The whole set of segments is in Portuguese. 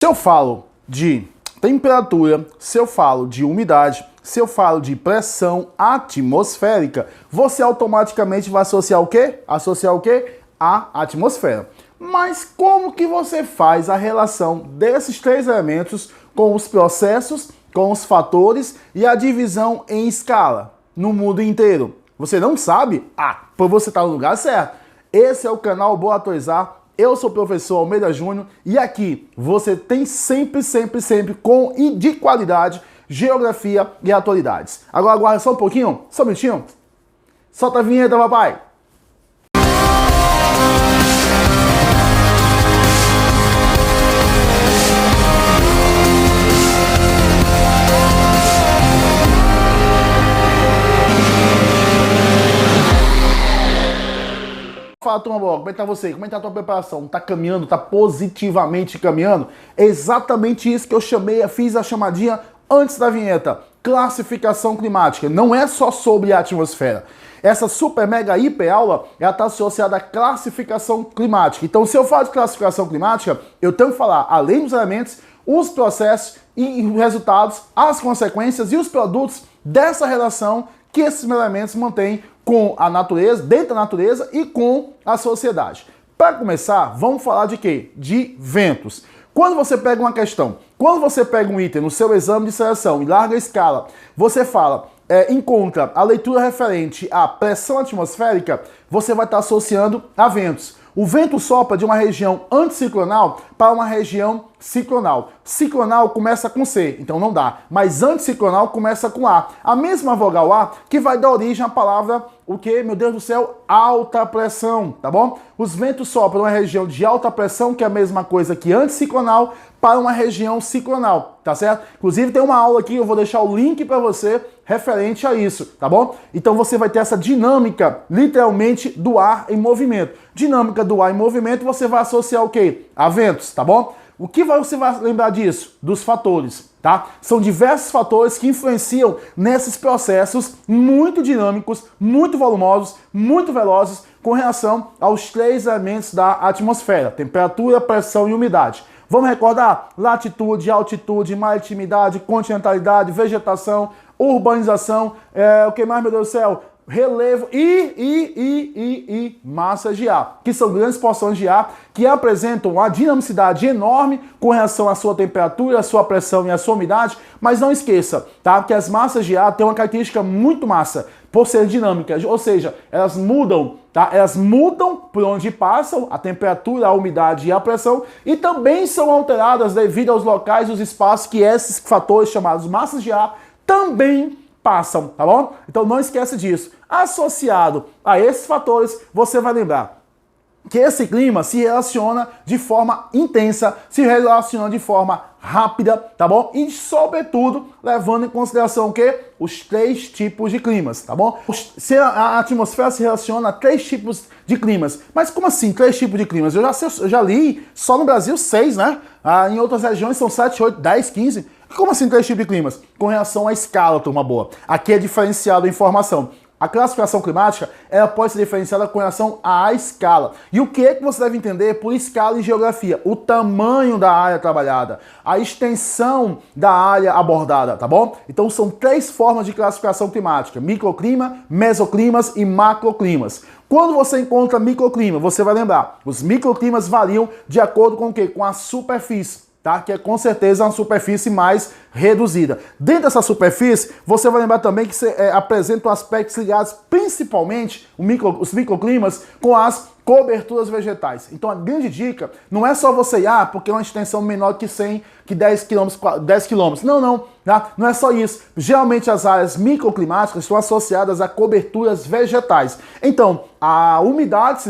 Se eu falo de temperatura, se eu falo de umidade, se eu falo de pressão atmosférica, você automaticamente vai associar o quê? Associar o quê? A atmosfera. Mas como que você faz a relação desses três elementos com os processos, com os fatores e a divisão em escala no mundo inteiro? Você não sabe? Pois você está no lugar certo. Esse é o canal Bora Atualizar. Eu sou o professor Almeida Júnior e aqui você tem sempre com e de qualidade geografia e atualidades. Agora aguarda só um pouquinho, só um minutinho. Solta a vinheta, papai! Fala, turma boa, como é que tá você? Como é que tá a tua preparação? Tá caminhando? Tá positivamente caminhando? É exatamente isso que eu fiz a chamadinha antes da vinheta. Classificação climática. Não é só sobre a atmosfera. Essa super, mega, hiper aula, ela está associada à classificação climática. Então, se eu falo de classificação climática, eu tenho que falar, além dos elementos, os processos e os resultados, as consequências e os produtos dessa relação que esses elementos mantêm com a natureza, dentro da natureza e com a sociedade. Para começar, vamos falar de quê? De ventos. Quando você pega uma questão, quando você pega um item no seu exame de seleção em larga escala, você fala, encontra a leitura referente à pressão atmosférica, você vai estar associando a ventos. O vento sopra de uma região anticiclonal para uma região ciclonal. Ciclonal começa com C, então não dá. Mas anticiclonal começa com A. A mesma vogal A que vai dar origem à palavra, o que, meu Deus do céu? Alta pressão, tá bom? Os ventos sopram uma região de alta pressão, que é a mesma coisa que anticiclonal, para uma região ciclonal, tá certo? Inclusive tem uma aula aqui, eu vou deixar o link para você referente a isso, tá bom? Então você vai ter essa dinâmica, literalmente, do ar em movimento. Dinâmica do ar em movimento, você vai associar o quê? A ventos, tá bom? O que você vai lembrar disso? Dos fatores, tá? São diversos fatores que influenciam nesses processos muito dinâmicos, muito volumosos, muito velozes com relação aos três elementos da atmosfera: temperatura, pressão e umidade. Vamos recordar? Latitude, altitude, maritimidade, continentalidade, vegetação, urbanização, o que mais, meu Deus do céu? Relevo e massas de ar, que são grandes porções de ar que apresentam uma dinamicidade enorme com relação à sua temperatura, à sua pressão e à sua umidade, mas não esqueça, tá? Que as massas de ar têm uma característica muito massa, por ser dinâmicas, ou seja, elas mudam, tá? Elas mudam por onde passam, a temperatura, a umidade e a pressão, e também são alteradas devido aos locais e os espaços que esses fatores chamados massas de ar também passam, tá bom? Então não esquece disso. Associado a esses fatores, você vai lembrar que esse clima se relaciona de forma intensa, se relaciona de forma rápida, tá bom? E, sobretudo, levando em consideração o quê? Os três tipos de climas, tá bom? A atmosfera se relaciona a três tipos de climas. Mas como assim, três tipos de climas? Eu já li só no Brasil 6, né? Em outras regiões são 7, 8, 10, 15. Como assim três tipos de climas? Com relação à escala, turma boa. Aqui é diferenciado a informação. A classificação climática, ela pode ser diferenciada com relação à escala. E o que é que você deve entender por escala e geografia? O tamanho da área trabalhada, a extensão da área abordada, tá bom? Então são três formas de classificação climática: microclima, mesoclimas e macroclimas. Quando você encontra microclima, você vai lembrar, os microclimas variam de acordo com o quê? Com a superfície. Tá? Que é com certeza uma superfície mais reduzida. Dentro dessa superfície, você vai lembrar também que apresentam aspectos ligados principalmente os microclimas com as coberturas vegetais. Então a grande dica não é só você ir, porque é uma extensão menor que 100, que 10 km. Não, tá? Não é só isso. Geralmente as áreas microclimáticas estão associadas a coberturas vegetais. Então, a umidade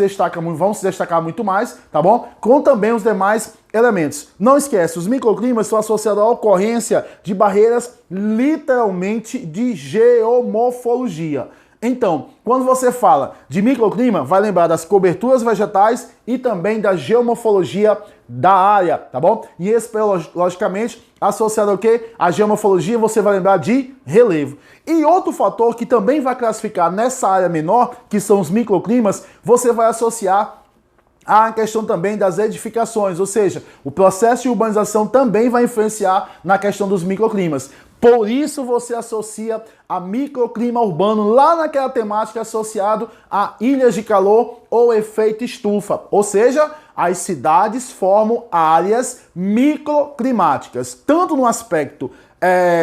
vão se destacar muito mais, tá bom? Com também os demais elementos. Não esquece, os microclimas estão associados à ocorrência de barreiras literalmente de geomorfologia. Então, quando você fala de microclima, vai lembrar das coberturas vegetais e também da geomorfologia da área, tá bom? E esse, logicamente, associado ao quê? A geomorfologia, você vai lembrar de relevo. E outro fator que também vai classificar nessa área menor, que são os microclimas, você vai associar Há a questão também das edificações, ou seja, o processo de urbanização também vai influenciar na questão dos microclimas. Por isso você associa a microclima urbano lá naquela temática associado a ilhas de calor ou efeito estufa. Ou seja, as cidades formam áreas microclimáticas, tanto no aspecto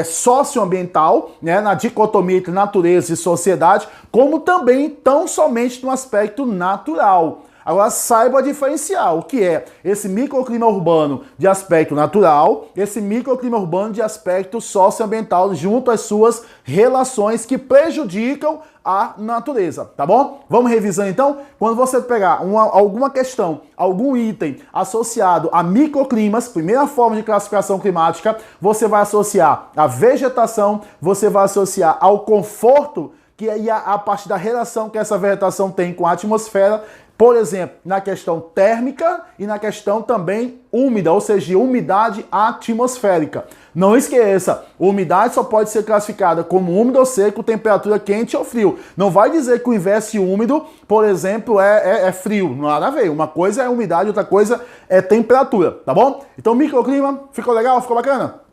socioambiental, né, na dicotomia entre natureza e sociedade, como também tão somente no aspecto natural. Agora saiba diferenciar o que é esse microclima urbano de aspecto natural, esse microclima urbano de aspecto socioambiental junto às suas relações que prejudicam a natureza, tá bom? Vamos revisando então? Quando você pegar alguma questão, algum item associado a microclimas, primeira forma de classificação climática, você vai associar a vegetação, você vai associar ao conforto, que é a partir da relação que essa vegetação tem com a atmosfera, por exemplo, na questão térmica e na questão também úmida, ou seja, de umidade atmosférica. Não esqueça, umidade só pode ser classificada como úmido ou seco, temperatura quente ou frio. Não vai dizer que o inverso úmido, por exemplo, é frio. Não há nada a ver. Uma coisa é umidade, outra coisa é temperatura, tá bom? Então, microclima, ficou legal? Ficou bacana?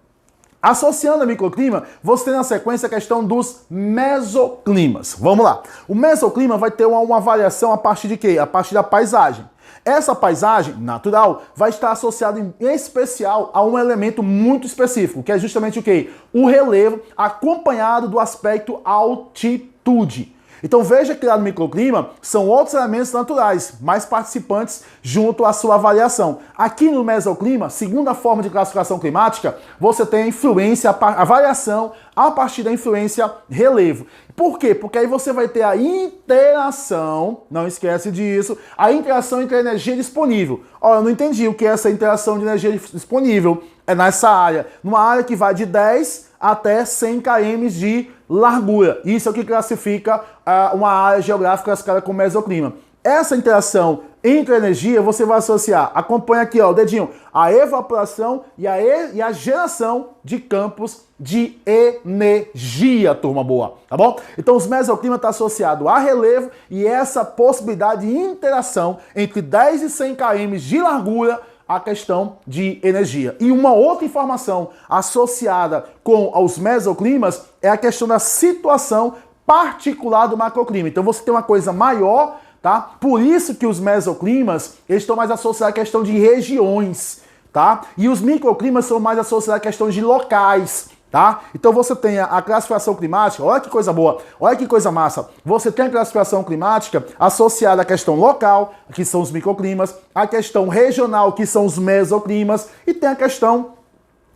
Associando a microclima, você tem na sequência a questão dos mesoclimas. Vamos lá. O mesoclima vai ter uma variação a partir de quê? A partir da paisagem. Essa paisagem natural vai estar associada em especial a um elemento muito específico, que é justamente o quê? O relevo acompanhado do aspecto altitude. Então veja que lá no microclima são outros elementos naturais, mais participantes junto à sua avaliação. Aqui no mesoclima, segunda forma de classificação climática, você tem a influência, a variação a partir da influência relevo. Por quê? Porque aí você vai ter a interação, não esquece disso, a interação entre a energia disponível. Olha, eu não entendi o que é essa interação de energia disponível. É nessa área, numa área que vai de 10 até 100 km de largura. Isso é o que classifica uma área geográfica classificada como mesoclima. Essa interação entre a energia, você vai associar, acompanha aqui, ó, o dedinho, a evaporação e a geração de campos de energia, turma boa, tá bom? Então os mesoclimas estão associados a relevo e essa possibilidade de interação entre 10 e 100 km de largura, a questão de energia. E uma outra informação associada com os mesoclimas é a questão da situação particular do macroclima. Então você tem uma coisa maior, tá? Por isso que os mesoclimas estão mais associados à questão de regiões, tá? E os microclimas são mais associados à questão de locais, tá? Então você tem a classificação climática, olha que coisa boa, olha que coisa massa. Você tem a classificação climática associada à questão local, que são os microclimas, a questão regional, que são os mesoclimas, e tem a questão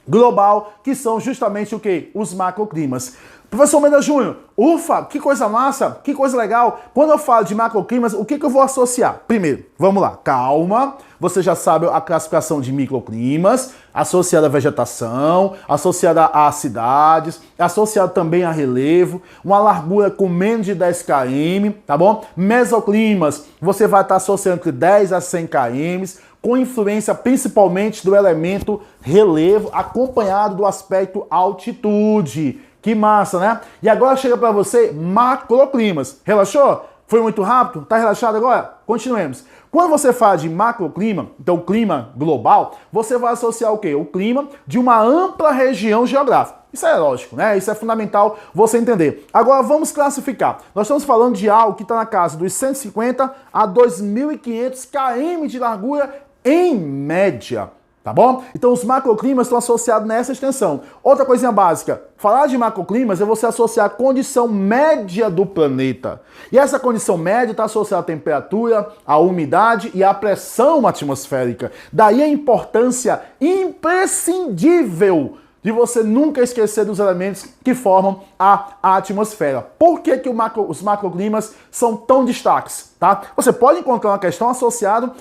global, que são justamente o quê? Os macroclimas. Professor Mendes Júnior, ufa, que coisa massa, que coisa legal. Quando eu falo de macroclimas, o que eu vou associar? Primeiro, vamos lá, calma. Você já sabe a classificação de microclimas, associada à vegetação, associada às cidades, associada também a relevo, uma largura com menos de 10 km, tá bom? Mesoclimas, você vai estar associando entre 10 a 100 km, com influência principalmente do elemento relevo, acompanhado do aspecto altitude. Que massa, né? E agora chega para você macroclimas. Relaxou? Foi muito rápido? Tá relaxado agora? Continuemos. Quando você fala de macroclima, então clima global, você vai associar o quê? O clima de uma ampla região geográfica. Isso é lógico, né? Isso é fundamental você entender. Agora vamos classificar. Nós estamos falando de algo que está na casa dos 150 a 2.500 km de largura em média. Tá bom? Então os macroclimas estão associados nessa extensão. Outra coisinha básica, falar de macroclimas é você associar a condição média do planeta. E essa condição média está associada à temperatura, à umidade e à pressão atmosférica. Daí a importância imprescindível de você nunca esquecer dos elementos que formam a atmosfera. Por que os macroclimas são tão destaques? Tá? Você pode encontrar uma questão associada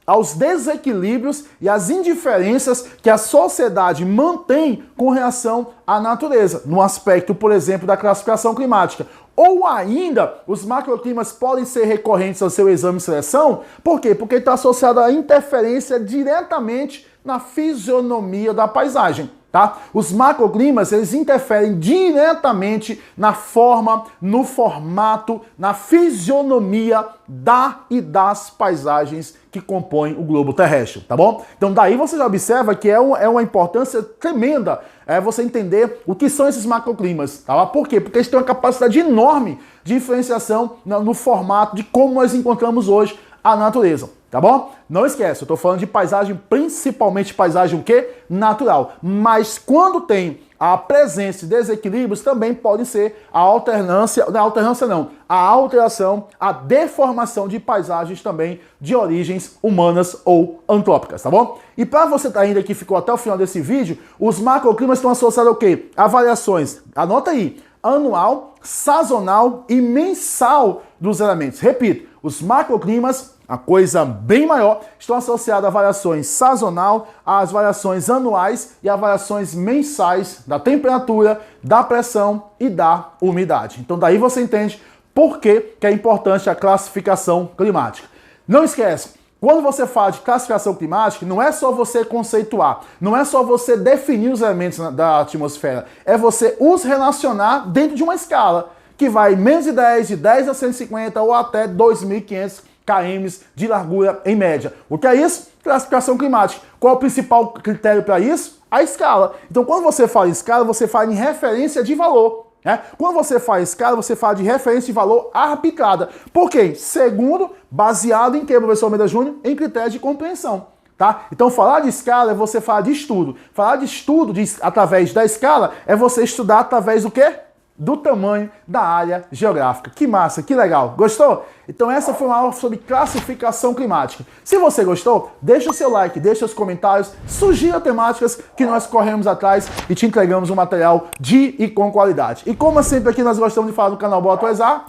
aos desequilíbrios e às indiferenças que a sociedade mantém com relação à natureza, no aspecto, por exemplo, da classificação climática. Ou ainda, os macroclimas podem ser recorrentes ao seu exame de seleção. Por quê? Porque está associado à interferência diretamente na fisionomia da paisagem. Tá? Os macroclimas, eles interferem diretamente na forma, no formato, na fisionomia das paisagens que compõem o globo terrestre, tá bom? Então daí você já observa que é uma importância tremenda você entender o que são esses macroclimas, tá? Por quê? Porque eles têm uma capacidade enorme de influenciação no formato de como nós encontramos hoje a natureza, tá bom? Não esquece, eu tô falando de paisagem, principalmente paisagem o quê? Natural. Mas quando tem a presença de desequilíbrios, também pode ser a alternância, não, alternância não, a alteração, a deformação de paisagens também de origens humanas ou antrópicas, tá bom? E para você ainda que ficou até o final desse vídeo, os macroclimas estão associados ao quê? A variações, anota aí, anual, sazonal e mensal dos elementos. Repito, os macroclimas, a coisa bem maior, estão associadas a variações sazonal, às variações anuais e a variações mensais da temperatura, da pressão e da umidade. Então daí você entende por que é importante a classificação climática. Não esquece, quando você fala de classificação climática, não é só você conceituar, não é só você definir os elementos da atmosfera, é você os relacionar dentro de uma escala, que vai menos de 10 a 150 ou até 2.500 km de largura em média. O que é isso? Classificação climática. Qual é o principal critério para isso? A escala. Então, quando você fala em escala, você fala em referência de valor. Né? Quando você fala em escala, você fala de referência de valor arbitrada. Por quê? Segundo, baseado em quê, professor Almeida Júnior? Em critérios de compreensão. Tá? Então, falar de escala é você falar de estudo. Falar de estudo através da escala é você estudar através do quê? Do tamanho da área geográfica. Que massa, que legal. Gostou? Então essa foi uma aula sobre classificação climática. Se você gostou, deixa o seu like, deixa os comentários, sugira temáticas que nós corremos atrás e te entregamos um material de e com qualidade. E como sempre aqui nós gostamos de falar no canal Bora Atualizar,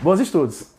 bons estudos!